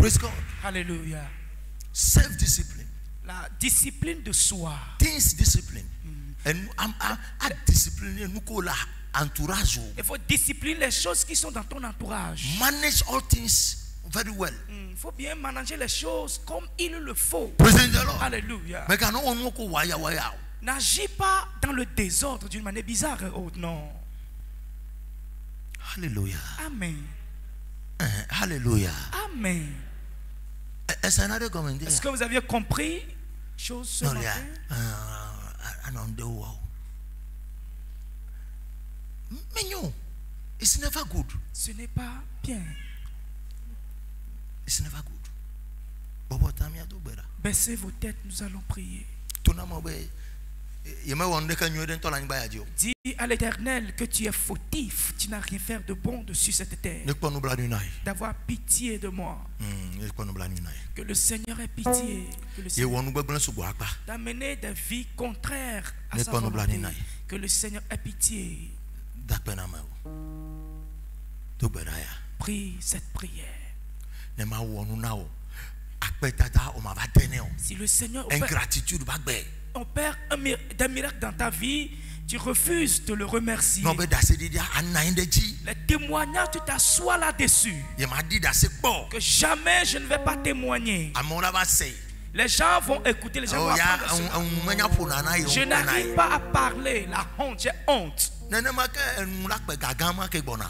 Praise God. Alléluia. Self-discipline. La discipline de soi. Things discipline. And I'm discipline. Entourage. Il faut discipliner les choses qui sont dans ton entourage. Manage all things very well. Il faut bien manager les choses comme il le faut. Praise the Lord. Alléluia. Mais quand on waya. N'agis pas dans le désordre d'une manière bizarre. Oh non. Hallelujah. Amen. Hallelujah. Amen. Est-ce que vous aviez compris chose ce matin? Mais non, it's never good. Ce n'est pas bien. It's never good. Baissez vos têtes, nous allons prier. Dis à l'Éternel que tu es fautif, tu n'as rien fait de bon dessus cette terre. D'avoir pitié de moi. Que le Seigneur ait pitié. D'amener des vies contraires à sa volonté. Que le Seigneur ait pitié. Prie cette prière. Si le Seigneur opère des miracles dans ta vie, tu refuses de le remercier. Les témoignages, tu t'assois là-dessus. Que jamais je ne vais pas témoigner. Les gens vont écouter, les gens vont apprendre. Je n'arrive pas à parler. La honte, j'ai honte.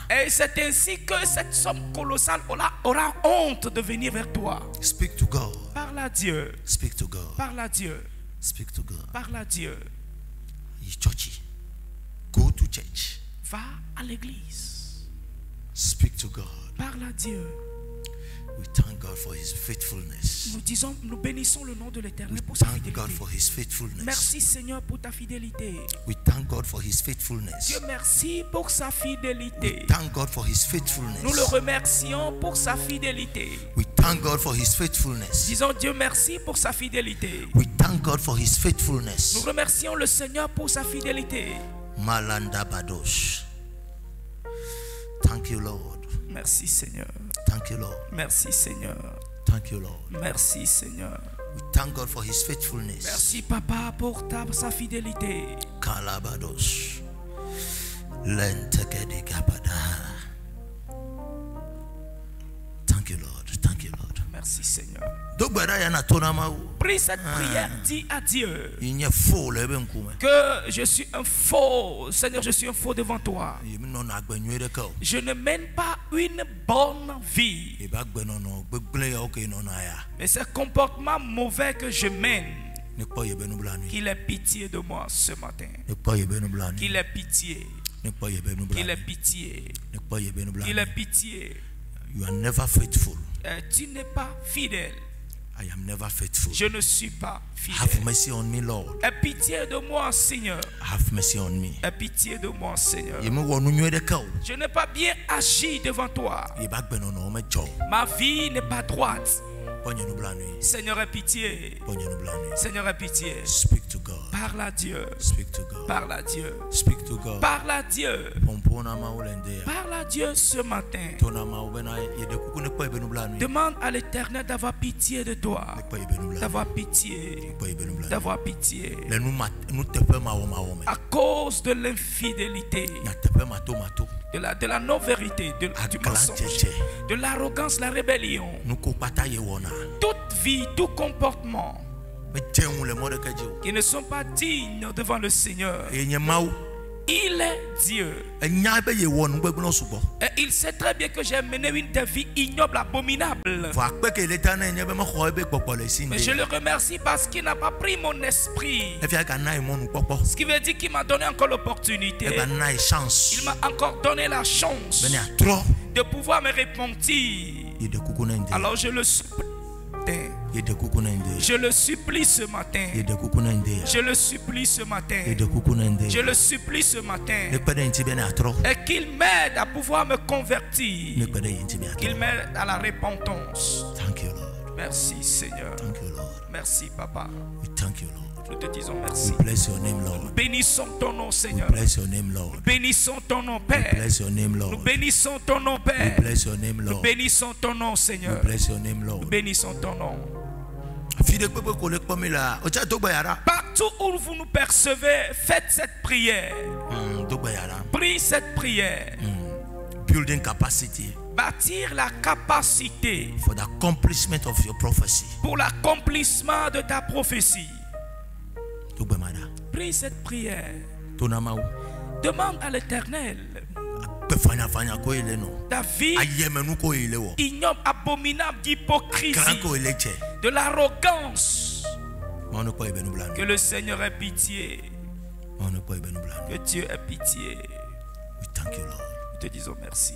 Et c'est ainsi que cette somme colossale aura honte de venir vers toi. Speak to God. Parle à Dieu. Speak to God. Parle à Dieu. Speak to God. Parle à Dieu. Go to church. Va à l'église. Speak to God. Parle à Dieu. We thank God for His faithfulness. Nous bénissons le nom de l'Éternel We pour sa thank God fidélité. for His faithfulness. Merci Seigneur pour ta fidélité. We thank God for His faithfulness. Dieu merci pour sa fidélité. We thank God for His faithfulness. Nous le remercions pour sa fidélité. We thank God for His faithfulness. Disons Dieu merci pour sa fidélité. We thank God for His faithfulness. Nous remercions le Seigneur pour sa fidélité. Malanda Badosh. Thank you, Lord. Merci Seigneur. Thank you, Lord. Merci Seigneur. Thank you, Lord. Merci Seigneur. We thank God for His faithfulness. Merci Papa pour sa fidélité. Kalabadosh. Lentekedi Kabada. Thank you, Lord. Thank you, Lord. Merci Seigneur. Prie cette prière, dis à Dieu que je suis un faux. Seigneur, je suis un faux devant toi. Je ne mène pas une bonne vie. Mais ce comportement mauvais que je mène, qu'il ait pitié de moi ce matin. Qu'il ait pitié. Qu'il ait pitié. Qu'il ait pitié. You are never faithful. Tu n'es pas fidèle. I am never faithful. Je ne suis pas fidèle. Have mercy on me, Lord. Aie pitié de moi, Seigneur. Have mercy on me. Aie pitié de moi, Seigneur. Je n'ai pas bien agi devant toi. Ma vie n'est pas droite. Seigneur, aie pitié. Seigneur, aie pitié. Speak to God. Parle à Dieu. Speak to God. Parle à Dieu. Speak to God. Parle à Dieu. Parle à Dieu ce matin. Demande à l'Éternel d'avoir pitié de toi. D'avoir pitié. D'avoir pitié. À cause de l'infidélité. De la non-vérité, du mensonge, de l'arrogance, la rébellion. Toute vie, tout comportement qui ne sont pas dignes devant le Seigneur. Il est Dieu. Et il sait très bien que j'ai mené une vie ignoble, abominable. Mais je le remercie parce qu'il n'a pas pris mon esprit. Ce qui veut dire qu'il m'a donné encore l'opportunité. Il m'a encore donné la chance de pouvoir me repentir. Alors je le supplie. Je le supplie ce matin. Je le supplie ce matin. Je le supplie ce matin. Et qu'il m'aide à pouvoir me convertir. Qu'il m'aide à la repentance. Merci Seigneur. Merci Papa. Nous te disons merci. We bless your name, Lord. Nous bénissons ton nom, We Seigneur. bless your name, Lord. Nous bénissons ton nom, We Père. bless your name, Nous Lord. bénissons ton nom, We Père. bless your name, Nous Lord. bénissons ton nom, We Seigneur. bless your name, Nous Lord. bénissons ton nom. Partout où vous nous percevez, faites cette prière. Prie cette prière. Building capacity Bâtir la capacité for the accomplishment of your prophecy. pour l'accomplissement de ta prophétie. Prie cette prière. Demande à l'Éternel. Ta vie ignoble, abominable d'hypocrisie, de l'arrogance. Que le Seigneur ait pitié. Que Dieu ait pitié. We thank you, Lord. Nous te disons merci.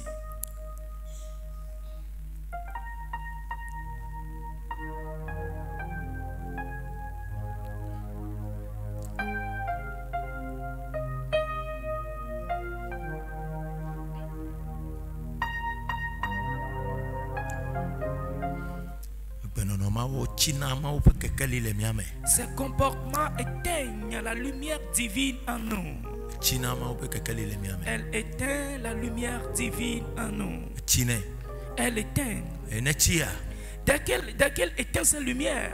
Ces comportements éteignent la lumière divine en nous. Elle éteint la lumière divine en nous. Elle éteint. Dès qu'elle éteint sa lumière,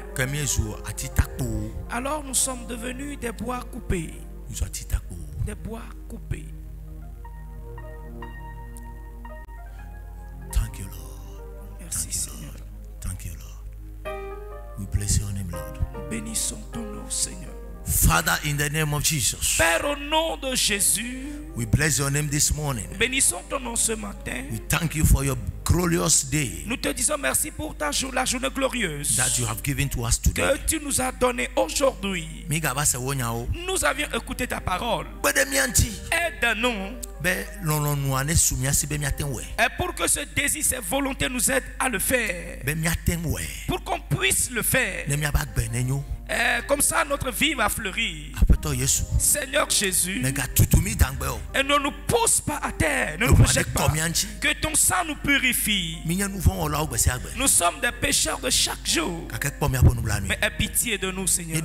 alors nous sommes devenus des bois coupés. Des bois coupés. Thank you, Lord. Merci, Seigneur. Thank you, Lord. We bless your name, Lord. Nous bénissons ton nom, Seigneur. Father, in the name of Jesus, Père, au nom de Jésus, we bless your name this morning. bénissons ton nom ce matin. We thank you for your glorious day Nous te disons merci pour la journée glorieuse that you have given to us today. que tu nous as donnée aujourd'hui. Nous avions écouté ta parole. Aide-nous. Et pour que ce désir, cette volonté nous aide à le faire. Pour qu'on puisse le faire. Et comme ça, notre vie va fleurir. Seigneur Jésus, et ne nous pousse pas à terre, ne nous rejette pas. Que ton sang nous purifie. Nous sommes des pécheurs de chaque jour. Mais aie pitié de nous, Seigneur.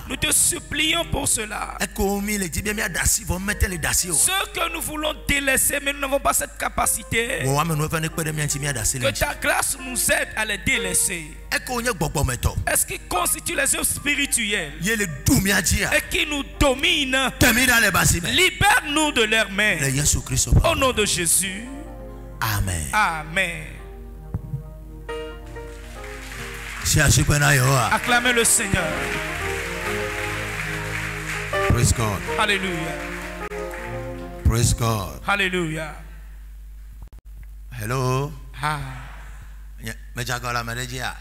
Nous te supplions pour cela. Ce que nous voulons délaisser, mais nous n'avons pas cette capacité. Que ta grâce nous aide à les délaisser. Est-ce qui constitue les œuvres spirituelles et qui nous dominent? Libère-nous de leurs mains. Au nom de Jésus. Amen. Amen. Acclamez le Seigneur. Praise God. Alléluia. Praise God. Alléluia. Hello.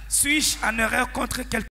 Suis-je en erreur contre quelqu'un?